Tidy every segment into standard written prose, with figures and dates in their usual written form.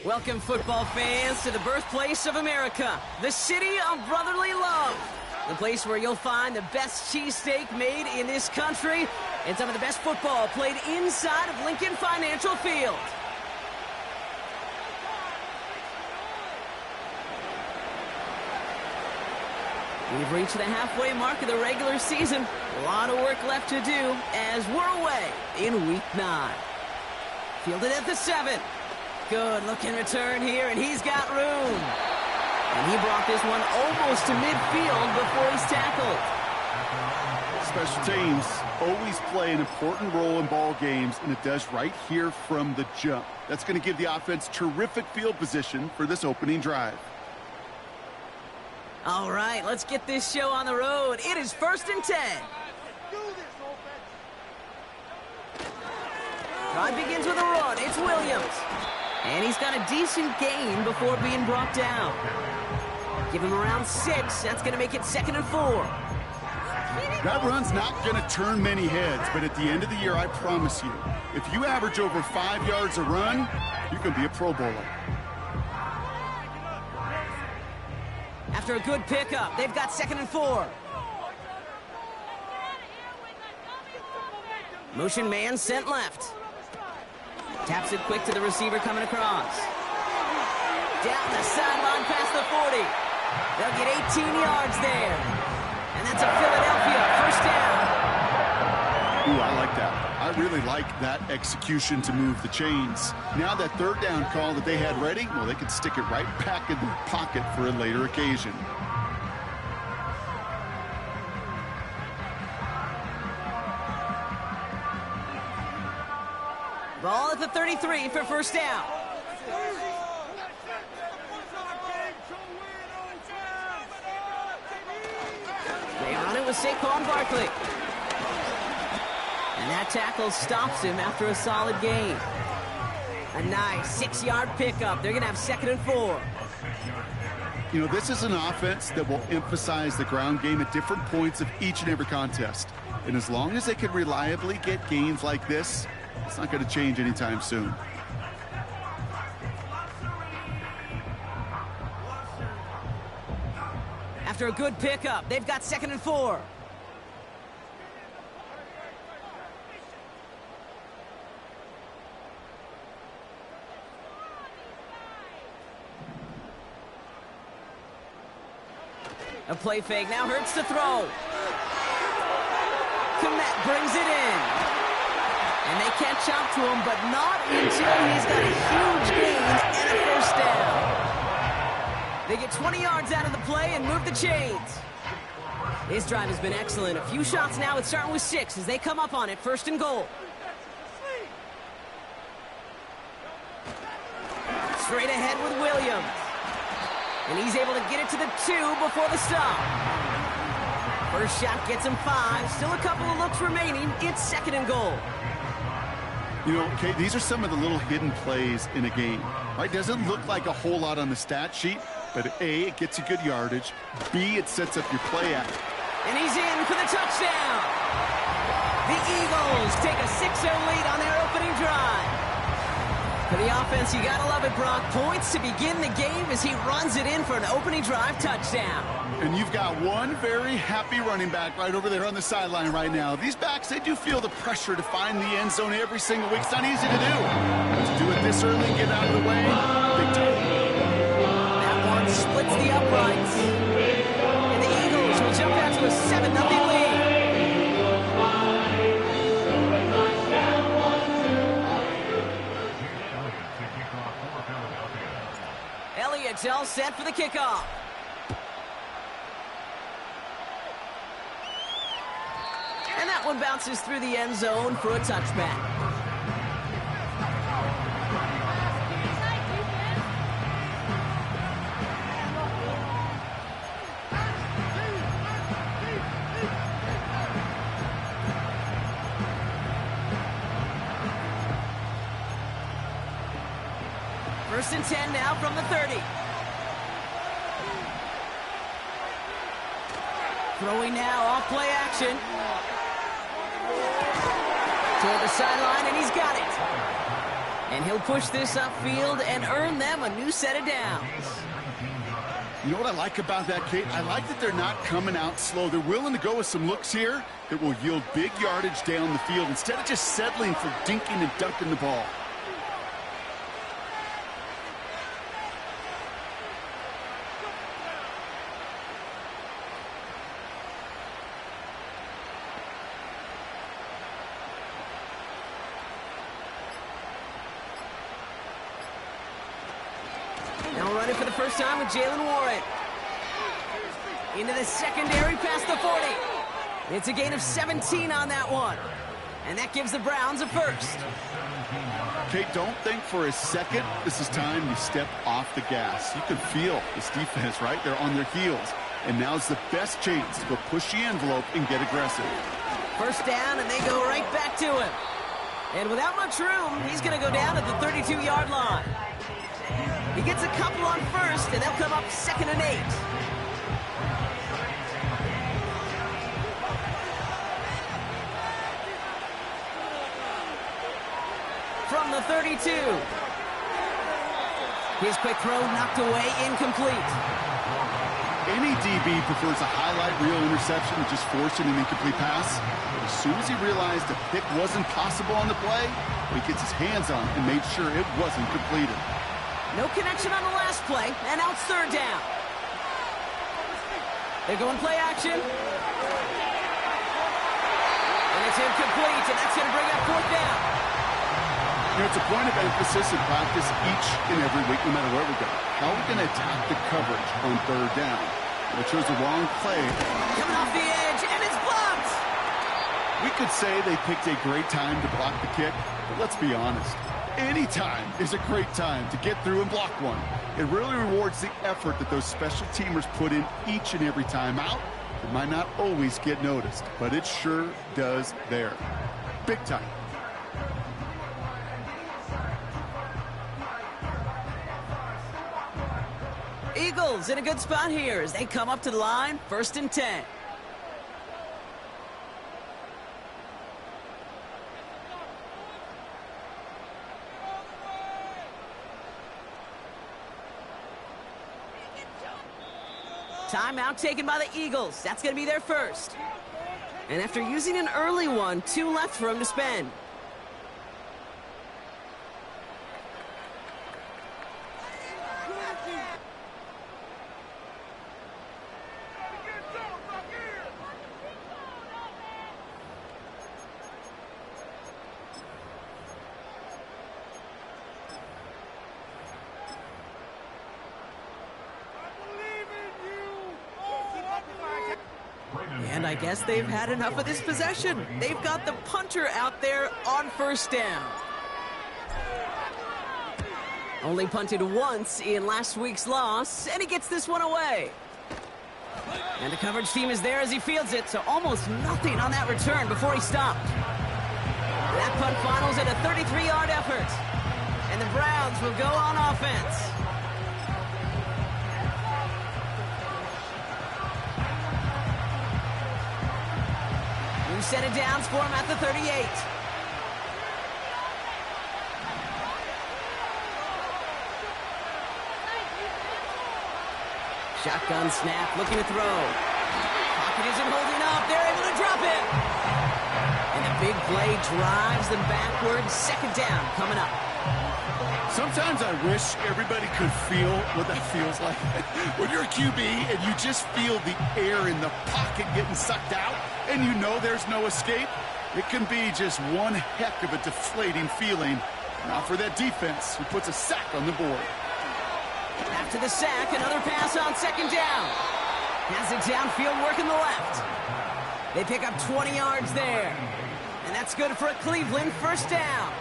Welcome, football fans, to the birthplace of America, the city of brotherly love. The place where you'll find the best cheesesteak made in this country and some of the best football played inside of Lincoln Financial Field. We've reached the halfway mark of the regular season. A lot of work left to do as we're away in Week 9. Fielded at the 7. Good looking return here, and he's got room. And he brought this one almost to midfield before he's tackled. Special teams always play an important role in ball games, and it does right here from the jump. That's going to give the offense terrific field position for this opening drive. All right, let's get this show on the road. It is 1st and 10. Drive begins with a run. It's Williams. And he's got a decent gain before being brought down. Give him around 6. That's going to make it 2nd and 4. That run's not going to turn many heads, but at the end of the year, I promise you, if you average over 5 yards a run, you can be a Pro Bowler. After a good pickup, they've got 2nd and 4. Motion man sent left. Taps it quick to the receiver coming across. Down the sideline past the 40. They'll get 18 yards there. And that's a Philadelphia 1st down. Ooh, I like that. I really like that execution to move the chains. Now that 3rd down call that they had ready, well, they could stick it right back in their pocket for a later occasion. Ball at the 33 for 1st down. They run it with Saquon Barkley. And that tackle stops him after a solid gain. A nice 6-yard pickup. They're going to have 2nd and 4. You know, this is an offense that will emphasize the ground game at different points of each and every contest. And as long as they can reliably get gains like this, it's not going to change anytime soon. After a good pickup, they've got 2nd and 4. A play fake now hurts to throw. Komet brings it in. And they catch up to him, but not until he's got a huge gain and a 1st down. They get 20 yards out of the play and move the chains. This drive has been excellent. A few shots now. It's starting with 6 as they come up on it. 1st and goal. Straight ahead with Williams. And he's able to get it to the 2 before the stop. First shot gets him 5. Still a couple of looks remaining. It's 2nd and goal. You know, okay, these are some of the little hidden plays in a game, right? Doesn't look like a whole lot on the stat sheet, but A, it gets you good yardage. B, it sets up your play act. And he's in for the touchdown. The Eagles take a 6-0 lead on their opening drive. For the offense, you gotta love it, Brock. Points to begin the game as he runs it in for an opening drive touchdown. And you've got one very happy running back right over there on the sideline right now. These backs, they do feel the pressure to find the end zone every single week. It's not easy to do. But to do it this early and get out of the way, big time. That one splits the uprights. And the Eagles will jump out to a 7-0 lead. Elliott's all set for the kickoff. And that one bounces through the end zone for a touchback. First and 10 now from the 30. Throwing now off play action. Toward the sideline, and he's got it. And he'll push this upfield and earn them a new set of downs. You know what I like about that, Kate? I like that they're not coming out slow. They're willing to go with some looks here that will yield big yardage down the field instead of just settling for dinking and dunking the ball. Now running for the first time with Jalen Warren. Into the secondary past the 40. It's a gain of 17 on that one. And that gives the Browns a first. Kate, don't think for a second this is time you step off the gas. You can feel this defense right there on their heels. And now's the best chance to go push the envelope and get aggressive. First down, and they go right back to him. And without much room, he's going to go down at the 32-yard line. He gets a couple on first, and they'll come up 2nd and 8. From the 32. His quick throw knocked away, incomplete. Any DB prefers a highlight reel interception to just forcing an incomplete pass. But as soon as he realized a pick wasn't possible on the play, he gets his hands on it and made sure it wasn't completed. No connection on the last play, and now it's 3rd down. They're going play action. And it's incomplete, and that's going to bring up 4th down. You know, it's a point of emphasis in practice each and every week, no matter where we go. How are we going to attack the coverage on 3rd down? They chose the wrong play. Coming off the edge, and it's blocked. We could say they picked a great time to block the kick, but let's be honest. Any time is a great time to get through and block one. It really rewards the effort that those special teamers put in each and every time out. It might not always get noticed, but it sure does there. Big time. Eagles in a good spot here as they come up to the line, 1st and 10. Timeout taken by the Eagles. That's going to be their first. And after using an early one, 2 left for him to spend. And I guess they've had enough of this possession. They've got the punter out there on 1st down. Only punted once in last week's loss, and he gets this one away. And the coverage team is there as he fields it, so almost nothing on that return before he stopped. That punt finals at a 33-yard effort. And the Browns will go on offense. New set of downs for him at the 38. Shotgun snap, looking to throw. Pocket isn't holding up. They're able to drop it. And the big play drives them backwards. Second down coming up. Sometimes I wish everybody could feel what that feels like. When you're a QB and you just feel the air in the pocket getting sucked out and you know there's no escape, it can be just one heck of a deflating feeling. Not for that defense, who puts a sack on the board. After the sack, another pass on second down. Has it downfield, working the left. They pick up 20 yards there. And that's good for a Cleveland first down.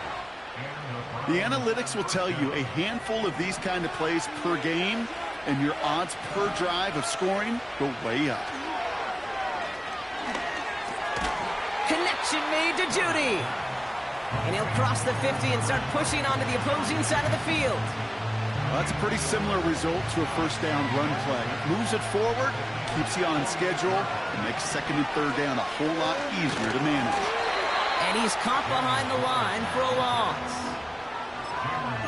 The analytics will tell you a handful of these kind of plays per game, and your odds per drive of scoring go way up. Connection made to Judy. And he'll cross the 50 and start pushing onto the opposing side of the field. Well, that's a pretty similar result to a first down run play. Moves it forward, keeps you on schedule, and makes second and third down a whole lot easier to manage. And he's caught behind the line for a loss.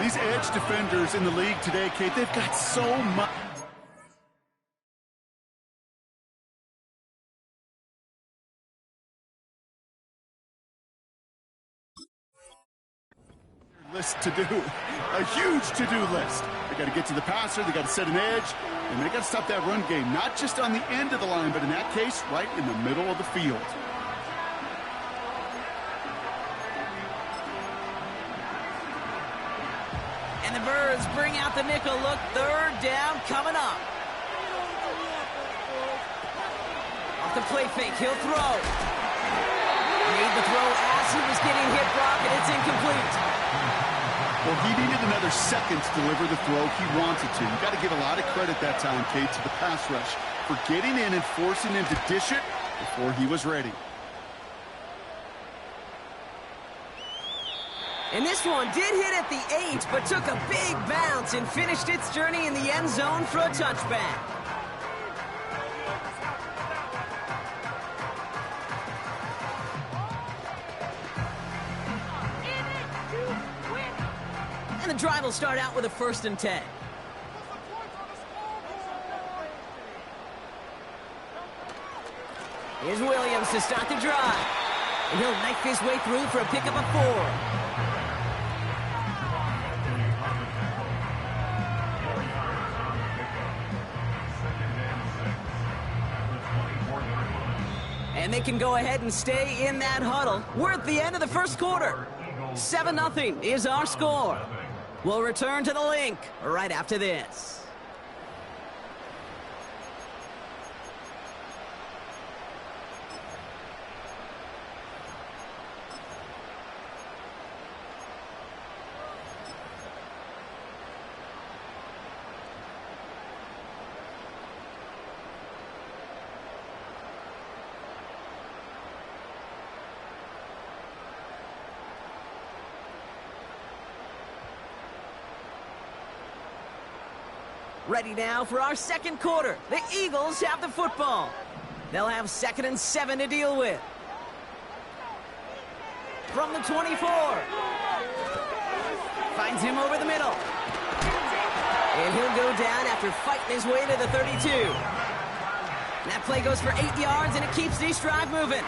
These edge defenders in the league today, Kate, they've got so much. List to do, a huge to-do list. They got to get to the passer, they got to set an edge, and they got to stop that run game, not just on the end of the line, but in that case, right in the middle of the field. And the Birds bring out the nickel look. Third down coming up. Off the play fake, he'll throw. Made the throw as he was getting hit, Brock, and it's incomplete. Well, he needed another second to deliver the throw he wanted to. You got to give a lot of credit that time, Kate, to the pass rush for getting in and forcing him to dish it before he was ready. And this one did hit at the 8, but took a big bounce and finished its journey in the end zone for a touchback. And the drive will start out with a 1st and 10. Here's Williams to start the drive. And he'll knife his way through for a pickup of 4. And they can go ahead and stay in that huddle. We're at the end of the first quarter. 7-0 is our score. We'll return to the link right after this. Ready now for our second quarter. The Eagles have the football. They'll have 2nd and 7 to deal with. From the 24. Finds him over the middle. And he'll go down after fighting his way to the 32. That play goes for 8 yards, and it keeps this drive moving.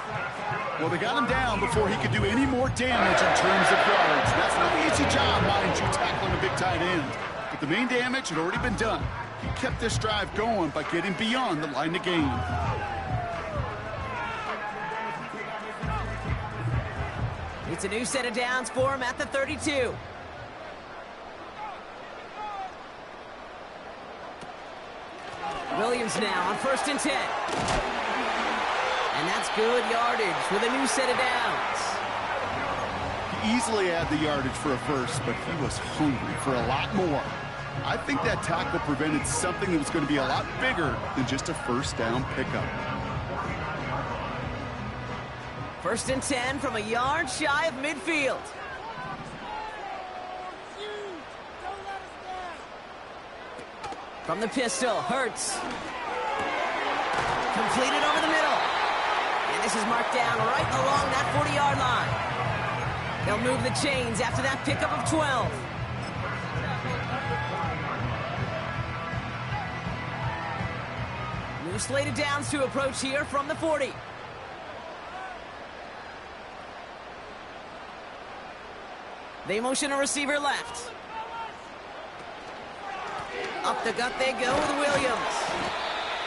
Well, they got him down before he could do any more damage in terms of yards. That's no easy job, mind you, tackling a big tight end. But the main damage had already been done. He kept this drive going by getting beyond the line of game. It's a new set of downs for him at the 32. Williams now on 1st and 10. And that's good yardage with a new set of downs. He easily had the yardage for a first, but he was hungry for a lot more. I think that tackle prevented something that was going to be a lot bigger than just a first down pickup. 1st and 10 from a yard shy of midfield. From the pistol, Hurts. Completed over the middle. And this is marked down right along that 40-yard line. They'll move the chains after that pickup of 12. slated downs to approach here from the 40. They motion a receiver left. Up the gut they go with Williams.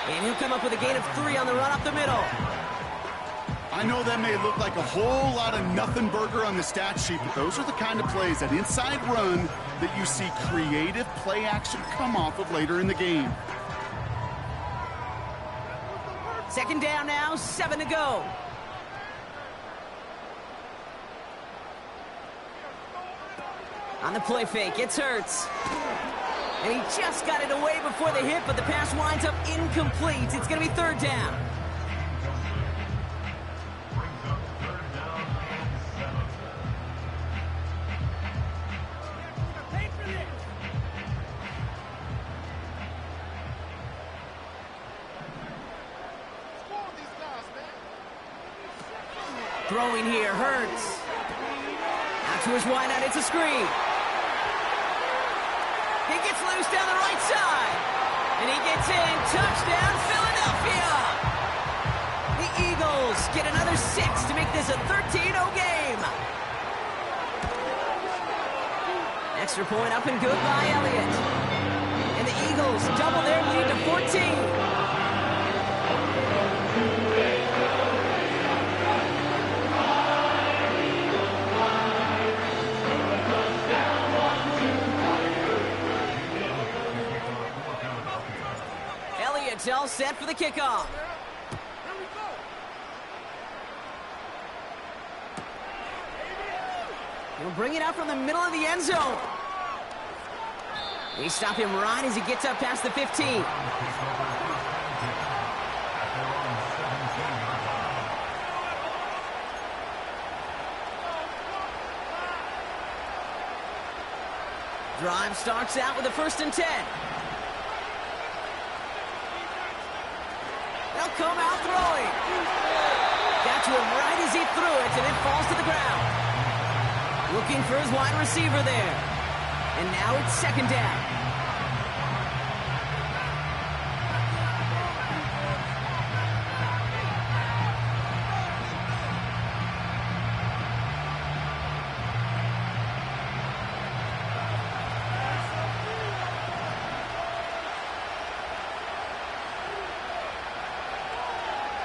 And he'll come up with a gain of 3 on the run up the middle. I know that may look like a whole lot of nothing burger on the stat sheet, but those are the kind of plays, that inside run, that you see creative play action come off of later in the game. Second down now, 7 to go. On the play fake, it's Hurts. And he just got it away before the hit, but the pass winds up incomplete. It's going to be third down. Throwing here, Hurts. Out to his wideout, it's a screen. He gets loose down the right side. And he gets in. Touchdown, Philadelphia. The Eagles get another 6 to make this a 13-0 game. Extra point up and good by Elliott. And the Eagles double their lead to 14. Elliott's all set for the kickoff. He'll bring it out from the middle of the end zone. They stop him right as he gets up past the 15. Drive starts out with a 1st and 10. They'll come out throwing. Got to him right as he threw it, and it falls to the ground. Looking for his wide receiver there. And now it's second down.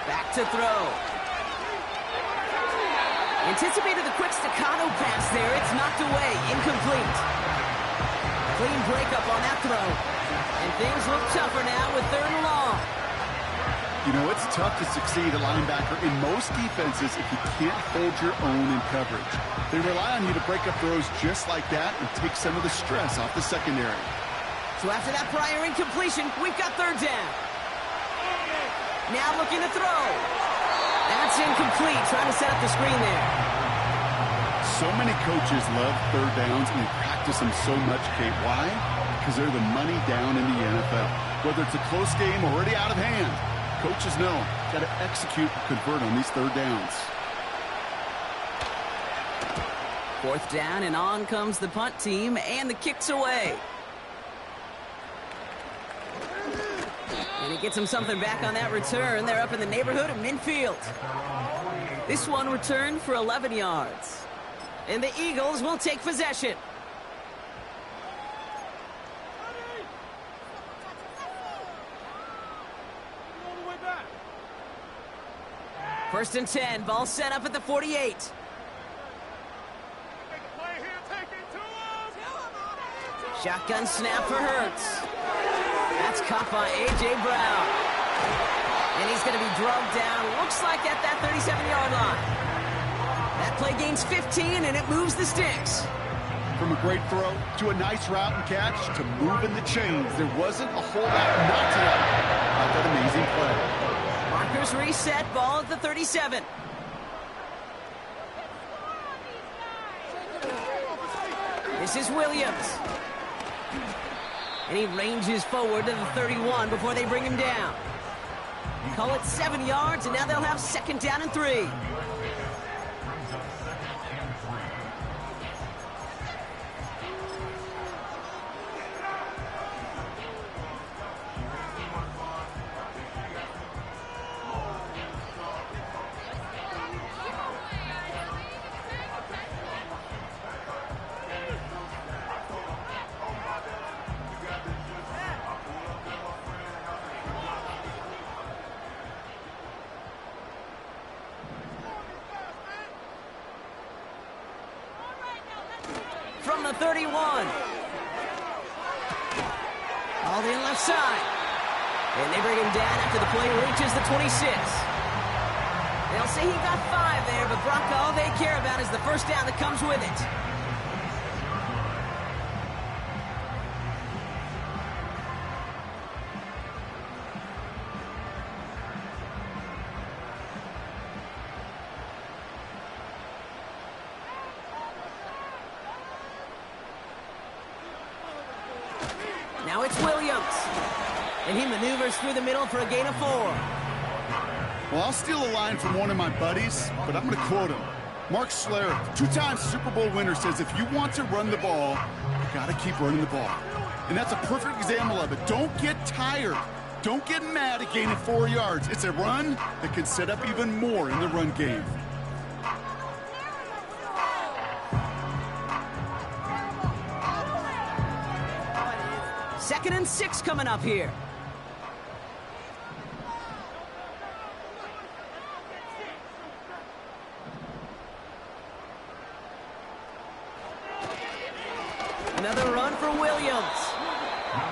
Back to throw. Anticipated the quick staccato pass there. It's knocked away. Incomplete. Clean breakup on that throw. And things look tougher now with 3rd and long. You know, it's tough to succeed at linebacker in most defenses if you can't hold your own in coverage. They rely on you to break up throws just like that and take some of the stress off the secondary. So after that prior incompletion, we've got 3rd down. Now looking to throw. That's incomplete, trying to set up the screen there. So many coaches love 3rd downs and they practice them so much, Kate. Why? Because they're the money down in the NFL. Whether it's a close game or already out of hand, coaches know, got to execute and convert on these 3rd downs. 4th down, and on comes the punt team, and the kick's away. And he gets him something back on that return. They're up in the neighborhood of midfield. This one returned for 11 yards. And the Eagles will take possession. First and 10, ball set up at the 48. Shotgun snap for Hurts. That's caught by A.J. Brown. And he's going to be drugged down, looks like at that 37-yard line. That play gains 15, and it moves the sticks. From a great throw to a nice route and catch to moving the chains, there wasn't a whole lot not to like about that amazing play. Markers reset, ball at the 37. This is Williams. And he ranges forward to the 31 before they bring him down. Call it 7 yards, and now they'll have 2nd down and 3. from the 31. All in left side. And they bring him down after the play reaches the 26. They'll say he got 5 there, but Bronco, all they care about is the first down that comes with it. Now it's Williams. And he maneuvers through the middle for a gain of 4. Well, I'll steal a line from one of my buddies, but I'm going to quote him. Mark Schlereth, 2-time Super Bowl winner, says if you want to run the ball, you got to keep running the ball. And that's a perfect example of it. Don't get tired. Don't get mad at gaining 4 yards. It's a run that can set up even more in the run game. Second and 6 coming up here. Another run for Williams.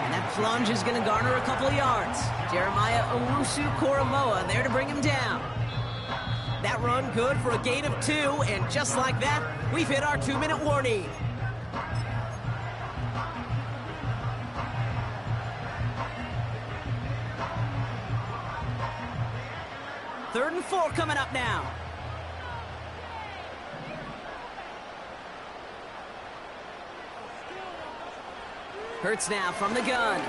And that plunge is going to garner a couple of yards. Jeremiah Owusu-Koramoah there to bring him down. That run good for a gain of 2, and just like that, we've hit our 2-minute warning. Third and 4 coming up now. Hurts now from the gun.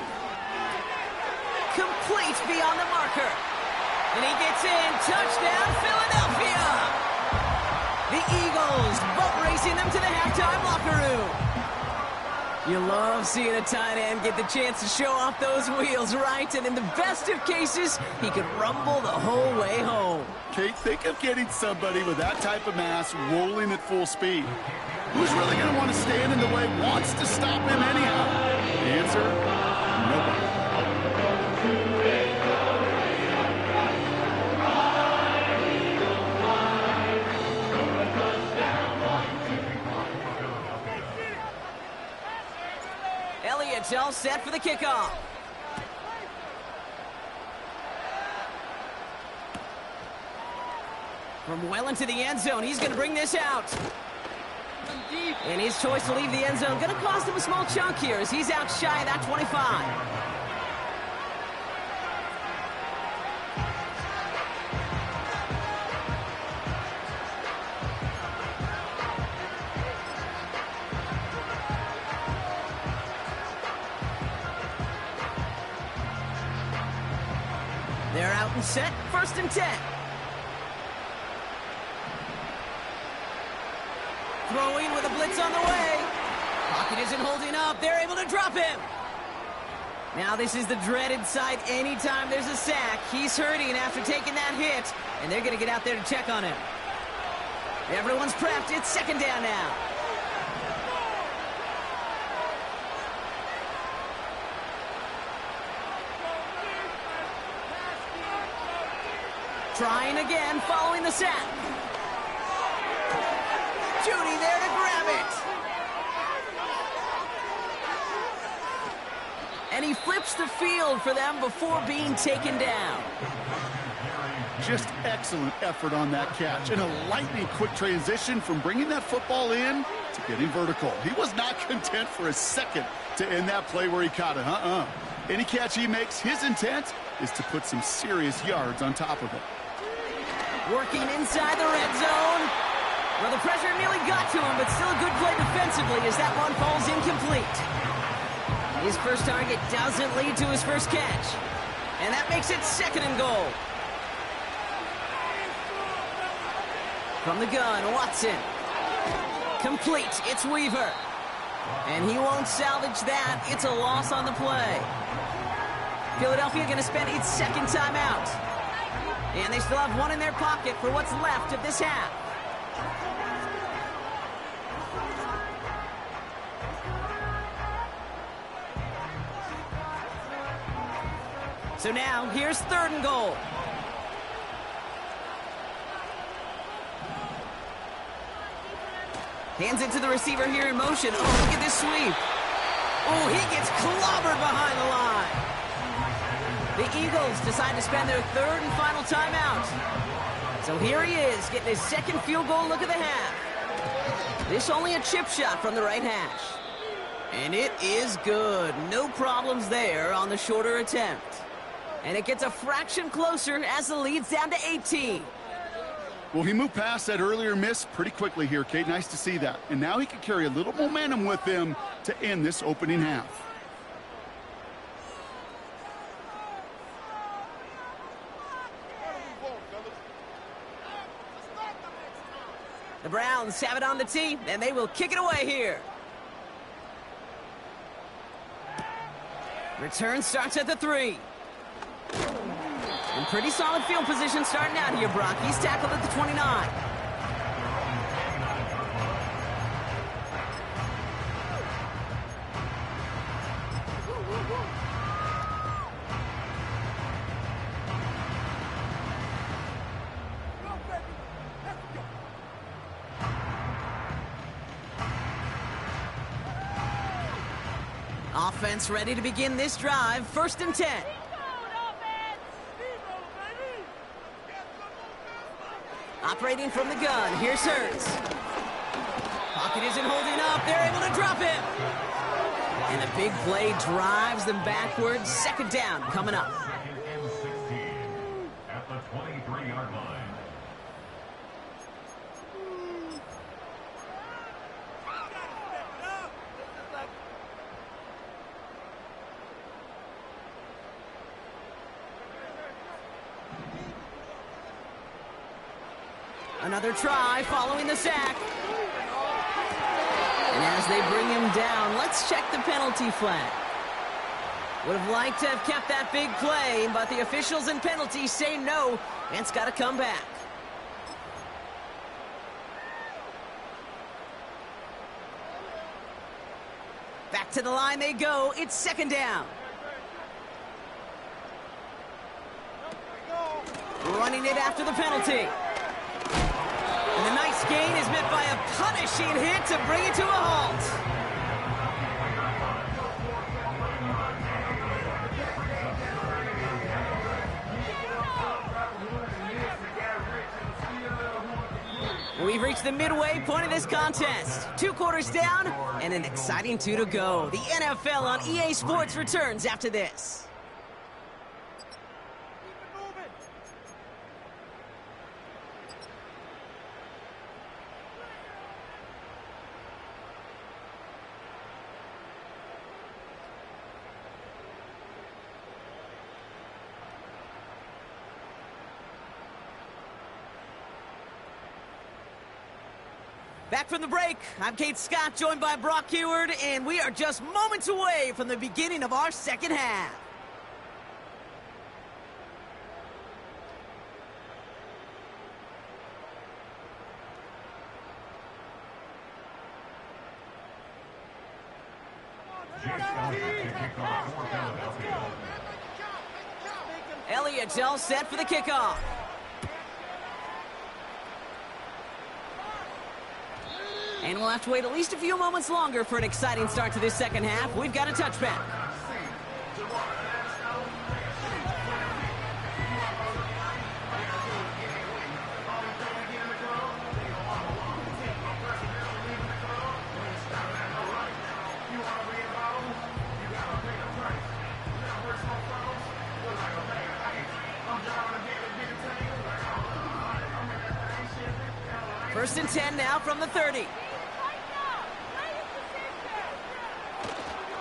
Complete beyond the marker. And he gets in. Touchdown, Philadelphia! The Eagles boat racing them to the halftime locker room. You love seeing a tight end get the chance to show off those wheels, right? And in the best of cases, he could rumble the whole way home. Kate, think of getting somebody with that type of mass rolling at full speed. Who's really going to want to stand in the way, wants to stop him anyhow? The answer, nobody. Elliott's all set for the kickoff. From well into the end zone, he's going to bring this out. And his choice to leave the end zone going to cost him a small chunk here as he's out shy of that 25. They're out and set, 1st and 10. Throwing with a blitz on the way. Pocket isn't holding up. They're able to drop him. Now this is the dreaded sight anytime there's a sack. He's hurting after taking that hit, and they're going to get out there to check on him. Everyone's prepped. It's 2nd down now. Trying again, following the sack. Judy there to grab it. And he flips the field for them before being taken down. Just excellent effort on that catch. And a lightning quick transition from bringing that football in to getting vertical. He was not content for a second to end that play where he caught it. Any catch he makes, his intent is to put some serious yards on top of it. Working inside the red zone. Well, the pressure nearly got to him, but still a good play defensively as that one falls incomplete. His first target doesn't lead to his first catch. And that makes it 2nd and goal. From the gun, Watson. Complete, it's Weaver. And he won't salvage that. It's a loss on the play. Philadelphia going to spend its 2nd timeout. And they still have one in their pocket for what's left of this half. So now, here's 3rd and goal. Hands it to the receiver here in motion. Oh, look at this sweep. Oh, he gets clobbered behind the line. The Eagles decide to spend their third and final timeout. So here he is, getting his second field goal look of the half. This only a chip shot from the right hash. And it is good. No problems there on the shorter attempt. And it gets a fraction closer as the lead's down to 18. Well, he moved past that earlier miss pretty quickly here, Kate. Nice to see that. And now he can carry a little momentum with him to end this opening half. The Browns have it on the tee, and they will kick it away here. Return starts at the 3. And pretty solid field position starting out here, Brock. He's tackled at the 29. Offense ready to begin this drive. 1st and 10. Operating from the gun, here's Hurts. Pocket isn't holding up, they're able to drop him. And the big play drives them backwards. 2nd down coming up. At the 23-yard line. Another try following the sack. And as they bring him down, let's check the penalty flag. Would have liked to have kept that big play, but the officials and penalties say no, and it's got to come back. Back to the line they go. It's 2nd down. Running it after the penalty. And the nice gain is met by a punishing hit to bring it to a halt. We've reached the midway point of this contest. 2 quarters down and an exciting 2 to go. The NFL on EA Sports returns after this. Back from the break, I'm Kate Scott, joined by Brock Heward, and we are just moments away from the beginning of our 2nd half. Elliott's all set for the kickoff. And we'll have to wait at least a few moments longer for an exciting start to this 2nd half. We've got a touchback. First and 10 now from the 30.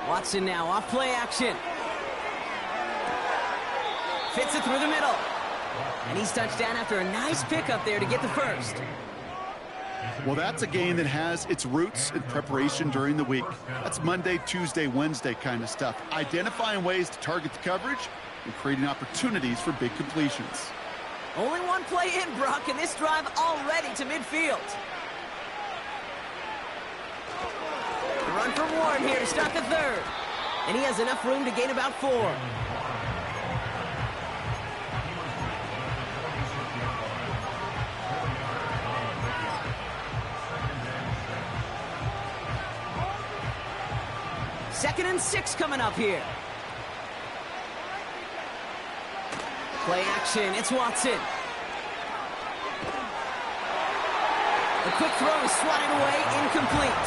Watson now off play action. Fits it through the middle. And he's touched down after a nice pickup there to get the first. Well, that's a game that has its roots in preparation during the week. That's Monday, Tuesday, Wednesday kind of stuff. Identifying ways to target the coverage and creating opportunities for big completions. Only one play in, Brock, and this drive already to midfield. Run for Warren here to start the 3rd. And he has enough room to gain about 4. 2nd and 6 coming up here. Play action, it's Watson. The quick throw is swatted away, incomplete.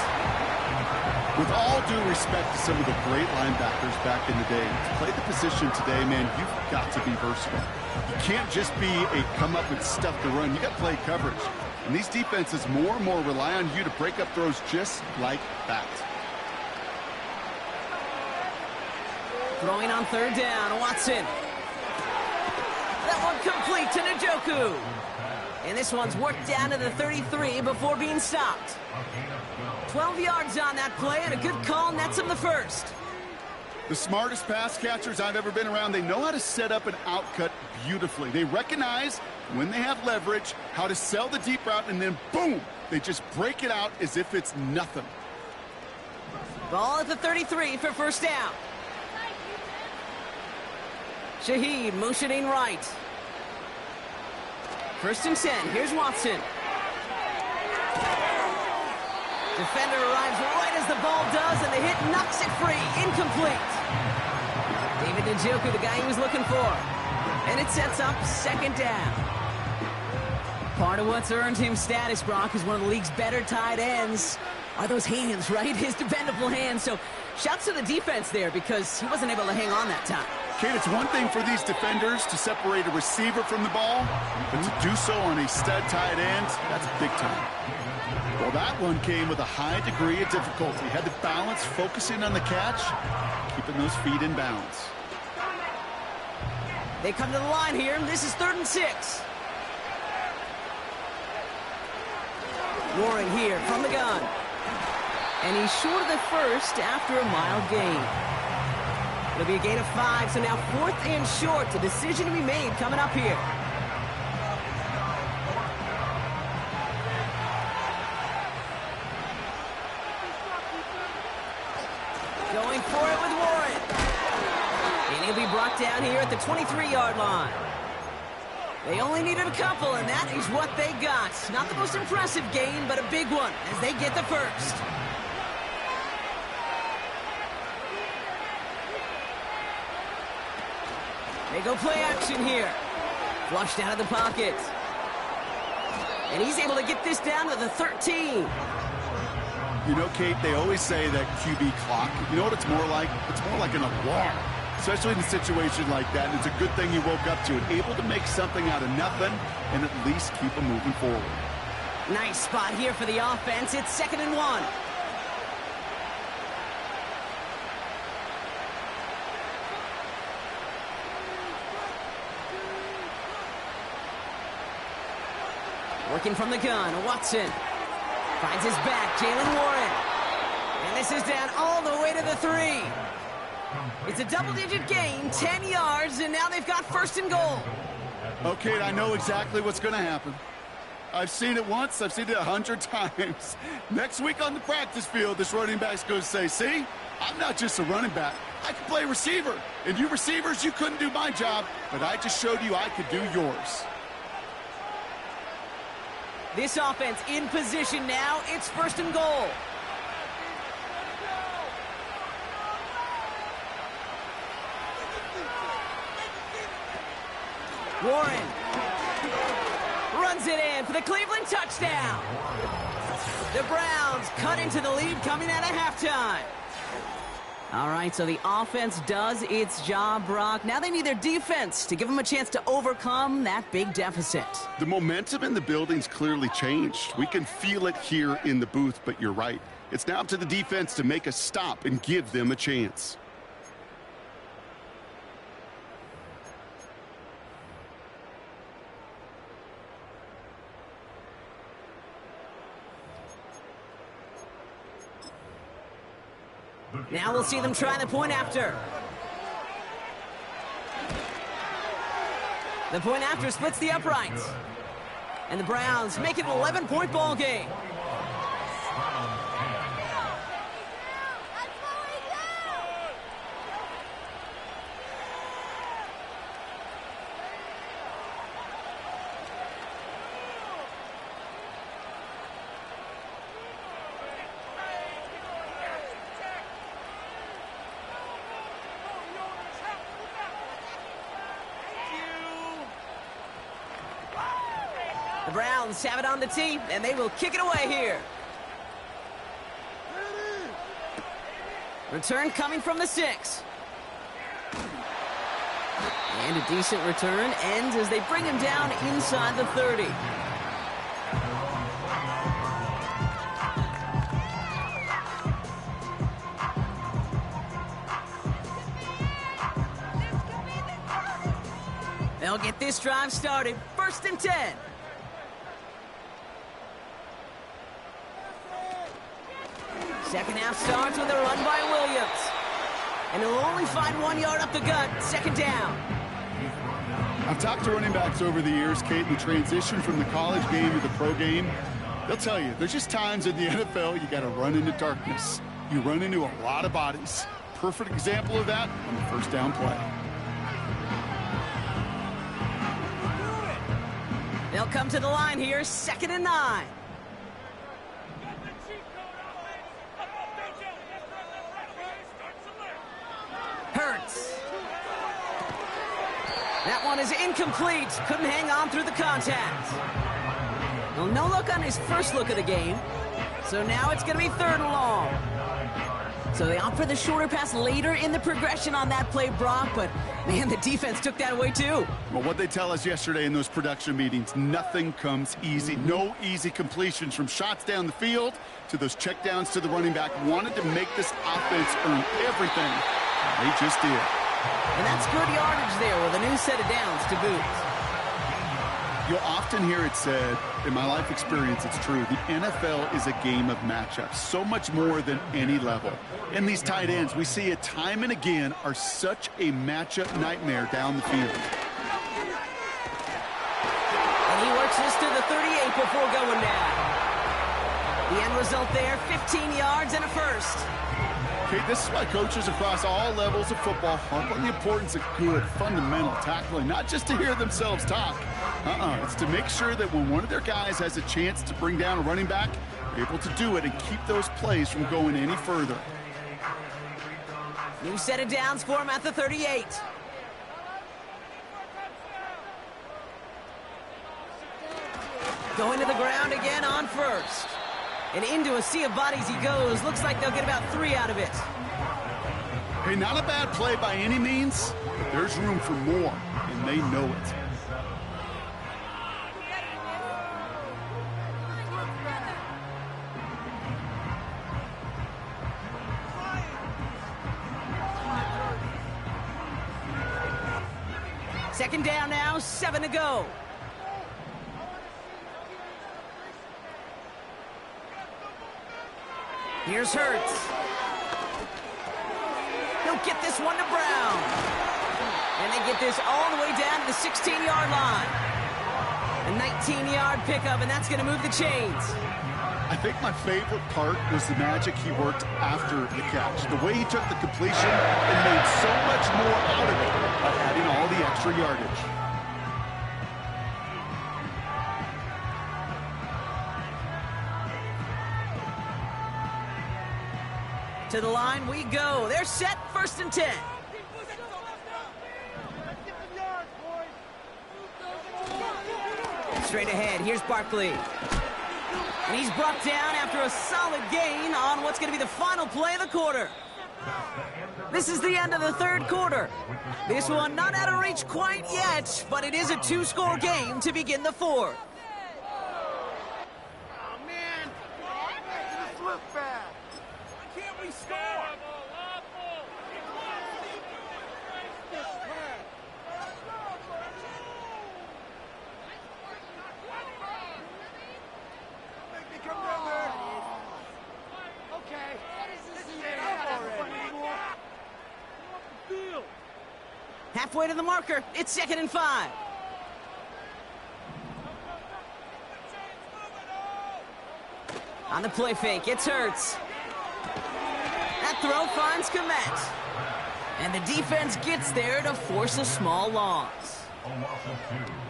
With all due respect to some of the great linebackers back in the day, to play the position today, man, you've got to be versatile. You can't just be a come up with stuff to run. You got to play coverage. And these defenses more and more rely on you to break up throws just like that. Throwing on 3rd down, Watson. That one complete to Njoku. And this one's worked down to the 33 before being stopped. 12 yards on that play, and a good call nets him the first. The smartest pass catchers I've ever been around, they know how to set up an outcut beautifully. They recognize when they have leverage, how to sell the deep route, and then boom, they just break it out as if it's nothing. Ball at the 33 for 1st down. Shaheed motioning right. 1st and 10, here's Watson. Defender arrives right as the ball does, and the hit knocks it free. Incomplete. David Njoku, the guy he was looking for. And it sets up 2nd down. Part of what's earned him status, Brock, is one of the league's better tight ends. Are those hands, right? His dependable hands. So shouts to the defense there because he wasn't able to hang on that time. Kate, it's one thing for these defenders to separate a receiver from the ball, but to do so on a stud tight end, that's big time. Well, that one came with a high degree of difficulty. Had to balance focusing on the catch, keeping those feet in bounds. They come to the line here, and this is 3rd and 6. Warren here from the gun. And he's short of the first after a mild gain. It'll be a gain of 5, so now 4th and short. A decision to be made coming up here. Going for it with Warren. And he'll be brought down here at the 23-yard line. They only needed a couple, and that is what they got. Not the most impressive gain, but a big one as they get the first. They go play action here. Flushed out of the pocket. And he's able to get this down to the 13. You know, Kate, they always say that QB clock, you know what it's more like? It's more like an alarm, especially in a situation like that. And it's a good thing you woke up to it, able to make something out of nothing and at least keep them moving forward. Nice spot here for the offense. It's 2nd and 1. Working from the gun, Watson. Finds his back, Jalen Warren. And this is down all the way to the 3. It's a double-digit gain, 10 yards, and now they've got 1st and goal. Okay, I know exactly what's going to happen. I've seen it once, I've seen it 100 times. Next week on the practice field, this running back's going to say, see, I'm not just a running back. I can play receiver. And you receivers, you couldn't do my job, but I just showed you I could do yours. This offense in position now. It's 1st and goal. Warren runs it in for the Cleveland touchdown. The Browns cut into the lead coming out of halftime. All right, so the offense does its job, Brock. Now they need their defense to give them a chance to overcome that big deficit. The momentum in the building's clearly changed. We can feel it here in the booth, but you're right. It's now up to the defense to make a stop and give them a chance. Now we'll see them try the point after. The point after splits the uprights. And the Browns make it an 11-point ball game. The Browns have it on the tee, and they will kick it away here. Return coming from the 6. And a decent return ends as they bring him down inside the 30. They'll get this drive started. 1st and 10. Second half starts with a run by Williams. And he'll only find 1 yard up the gut. 2nd down. I've talked to running backs over the years, Kate, in the transition from the college game to the pro game. They'll tell you, there's just times in the NFL you got to run into darkness. You run into a lot of bodies. Perfect example of that on the 1st down play. They'll come to the line here, 2nd and 9. Hurts. That one is incomplete. Couldn't hang on through the contact. Well, no look on his first look of the game. So now it's going to be 3rd and long. So they opt for the shorter pass later in the progression on that play, Brock. But, man, the defense took that away, too. Well, what they tell us yesterday in those production meetings, nothing comes easy. No easy completions from shots down the field to those checkdowns to the running back. Wanted to make this offense earn everything. They just did. And that's good yardage there with a new set of downs to boot. You'll often hear it said, in my life experience, it's true, the NFL is a game of matchups, so much more than any level. And these tight ends, we see it time and again, are such a matchup nightmare down the field. And he works this to the 38 before going down. The end result there, 15 yards and a 1st. Okay, this is why coaches across all levels of football harp on the importance of good, fundamental tackling, not just to hear themselves talk. It's to make sure that when one of their guys has a chance to bring down a running back, they're able to do it and keep those plays from going any further. New set of downs for him at the 38. Going to the ground again on 1st. And into a sea of bodies he goes. Looks like they'll get about 3 out of it. Hey, not a bad play by any means, but there's room for more, and they know it. Second down now, 7 to go. Here's Hurts. He'll get this one to Brown. And they get this all the way down to the 16-yard line. A 19-yard pickup, and that's going to move the chains. I think my favorite part was the magic he worked after the catch. The way he took the completion and made so much more out of it by adding all the extra yardage. To the line we go. They're set, 1st and 10. Straight ahead, here's Barkley. And he's brought down after a solid gain on what's going to be the final play of the quarter. This is the end of the 3rd quarter. This one not out of reach quite yet, but it is a 2-score game to begin the 4th. Oh, man. This look bad. Why can't we score? Make me come down there. Okay. This is it. Already. Halfway to the marker. It's 2nd and 5. On the play fake, it's Hurts. That throw finds Komet. And the defense gets there to force a small loss.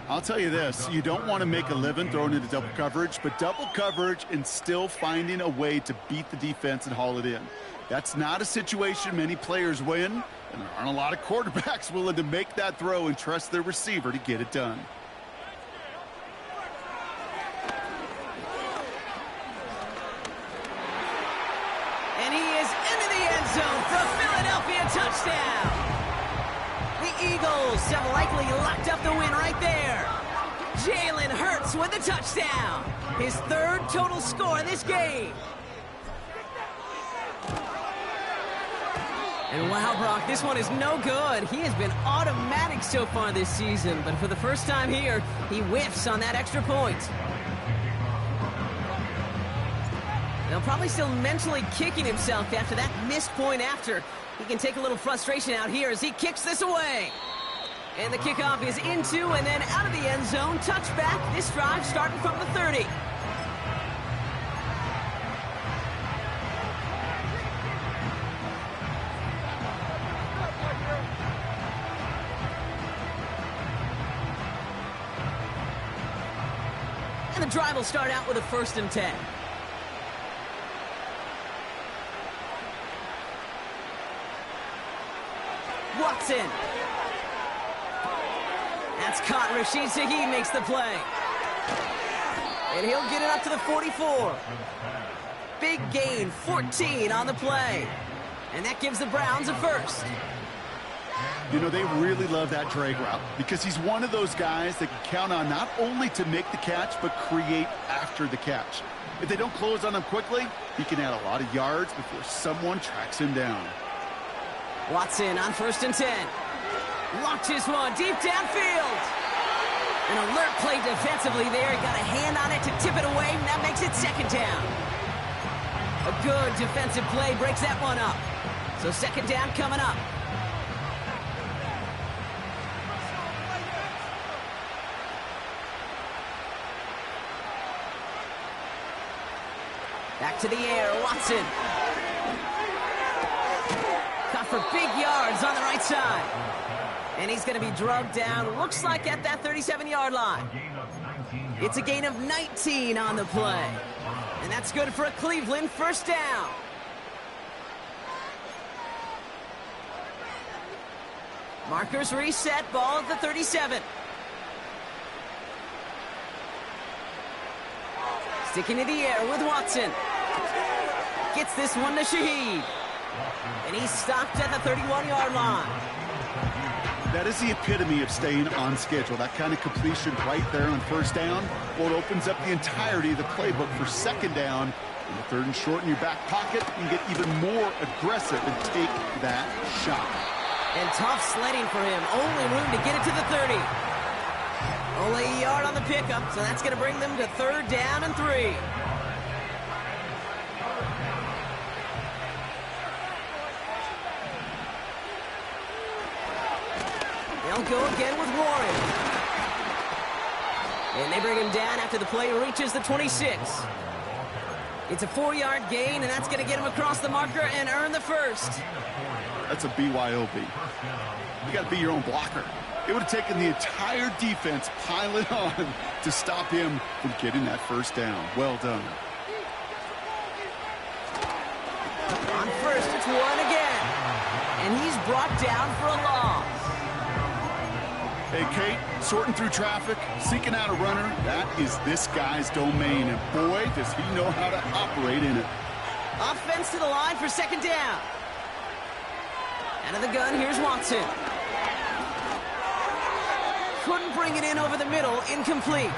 I'll tell you this, you don't want to make a living throwing into double coverage, but double coverage and still finding a way to beat the defense and haul it in. That's not a situation many players win, and there aren't a lot of quarterbacks willing to make that throw and trust their receiver to get it done. And he is into the end zone for a Philadelphia touchdown. The Eagles have likely locked up the win right there. Jalen Hurts with the touchdown. His third total score in this game. And wow, Brock, this one is no good. He has been automatic so far this season, but for the first time here, he whiffs on that extra point. They'll probably still mentally kicking himself after that missed point after. He can take a little frustration out here as he kicks this away. And the kickoff is into and then out of the end zone. Touchback. This drive starting from the 30. And the drive will start out with a 1st and 10. Watson. That's caught. Rashid Shaheed makes the play. And he'll get it up to the 44. Big gain, 14 on the play. And that gives the Browns a 1st. You know, they really love that drag route because he's one of those guys that can count on not only to make the catch, but create after the catch. If they don't close on him quickly, he can add a lot of yards before someone tracks him down. Watson on 1st and 10. Launches one deep downfield. An alert play defensively there. He got a hand on it to tip it away, and that makes it 2nd down. A good defensive play breaks that one up. So 2nd down coming up. Back to the air, Watson. Caught for big yards on the right side. And he's going to be drugged down, looks like at that 37-yard line. It's a gain of 19 on the play. And that's good for a Cleveland 1st down. Markers reset, ball at the 37. Sticking to the air with Watson. Gets this one to Shaheed. And he's stopped at the 31-yard line. That is the epitome of staying on schedule. That kind of completion right there on 1st down. Well, it opens up the entirety of the playbook for 2nd down. In the 3rd and short in your back pocket, you can get even more aggressive and take that shot. And tough sledding for him. Only room to get it to the 30. Only a yard on the pickup, so that's going to bring them to 3rd down and 3. They'll go again with Warren. And they bring him down after the play reaches the 26. It's a 4-yard gain, and that's going to get him across the marker and earn the 1st. That's a BYOB. You got to be your own blocker. It would have taken the entire defense piling on to stop him from getting that 1st down. Well done. On 1st, it's Warren again. And he's brought down for a loss. Hey, Kate, sorting through traffic, seeking out a runner, that is this guy's domain. And boy, does he know how to operate in it. Offense to the line for 2nd down. Out of the gun, here's Watson. Couldn't bring it in over the middle, incomplete.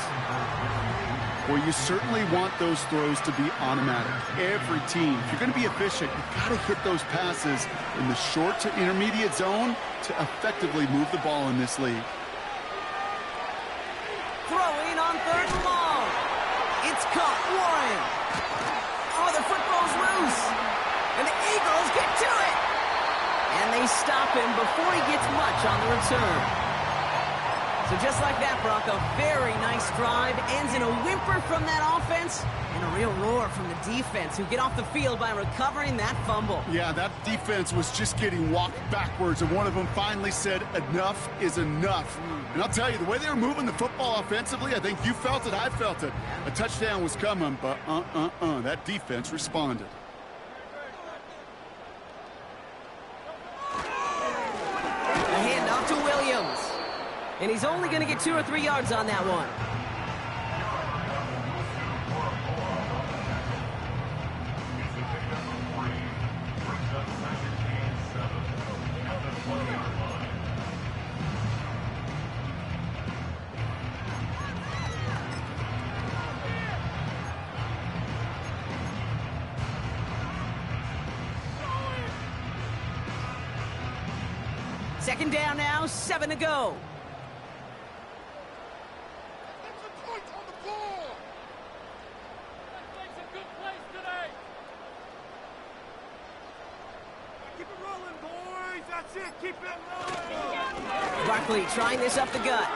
Well, you certainly want those throws to be automatic. Every team, if you're going to be efficient, you've got to hit those passes in the short to intermediate zone to effectively move the ball in this league. Throwing on 3rd and long. It's caught. Warren. Oh, the football's loose. And the Eagles get to it. And they stop him before he gets much on the return. So just like that, Brock, a very nice drive. Ends in a whimper from that offense and a real roar from the defense, who get off the field by recovering that fumble. Yeah, that defense was just getting walked backwards, and one of them finally said, enough is enough. And I'll tell you, the way they were moving the football offensively, I think you felt it, I felt it. A touchdown was coming, but that defense responded. A handoff to Williams. And he's only going to get 2 or 3 yards on that one. Second down now, 7 to go. That's a point on the ball. That a good place today. Keep it rolling, boys. That's it. Keep it rolling. Barkley trying this up the gut.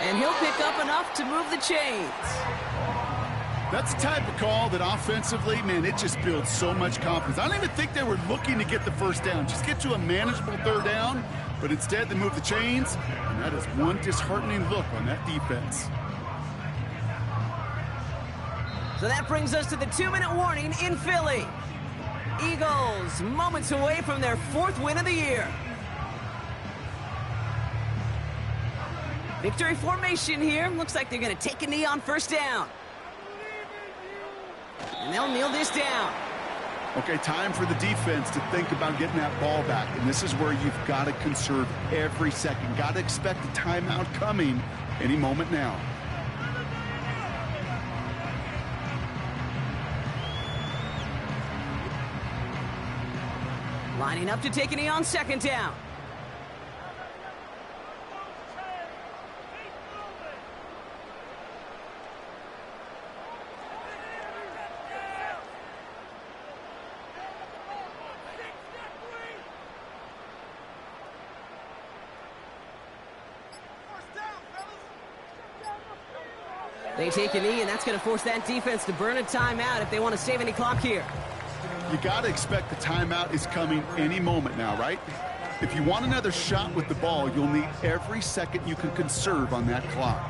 And he'll pick up enough to move the chains. That's the type of call that offensively, man, it just builds so much confidence. I don't even think they were looking to get the first down. Just get to a manageable third down, but instead they move the chains, and that is one disheartening look on that defense. So that brings us to the 2-minute warning in Philly. Eagles moments away from their 4th win of the year. Victory formation here. Looks like they're going to take a knee on first down. And they'll kneel this down. Okay, time for the defense to think about getting that ball back. And this is where you've got to conserve every second. Got to expect a timeout coming any moment now. Lining up to take a knee on second down. They take a knee, and that's going to force that defense to burn a timeout if they want to save any clock here. You got to expect the timeout is coming any moment now, right? If you want another shot with the ball, you'll need every second you can conserve on that clock.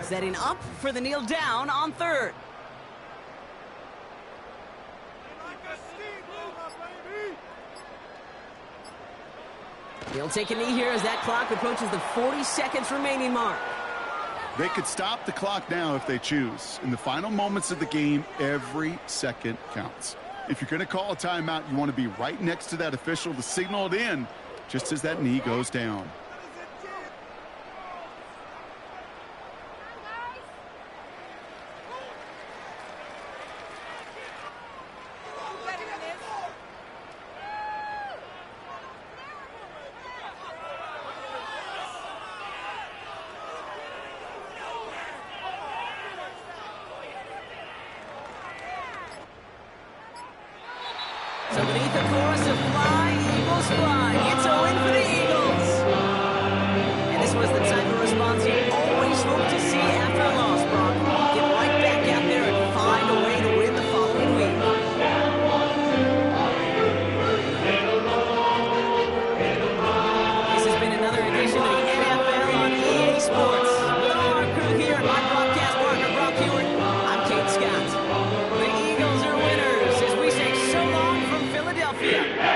Setting up for the kneel down on third. He'll take a knee here as that clock approaches the 40 seconds remaining mark. They could stop the clock now if they choose. In the final moments of the game, every second counts. If you're going to call a timeout, you want to be right next to that official to signal it in just as that knee goes down. So beneath the chorus of Fly, Eagles Fly, it's a win for the Eagles. And this was the type of response you always hope to see after a loss, Brock. Get right back out there and find a way to win the following week. This has been another edition of the NFL on EA Sports. With all our crew here and my broadcast partner, Brock Hewitt, I'm Kate Scott. The Eagles are winners as we say so long from Philadelphia.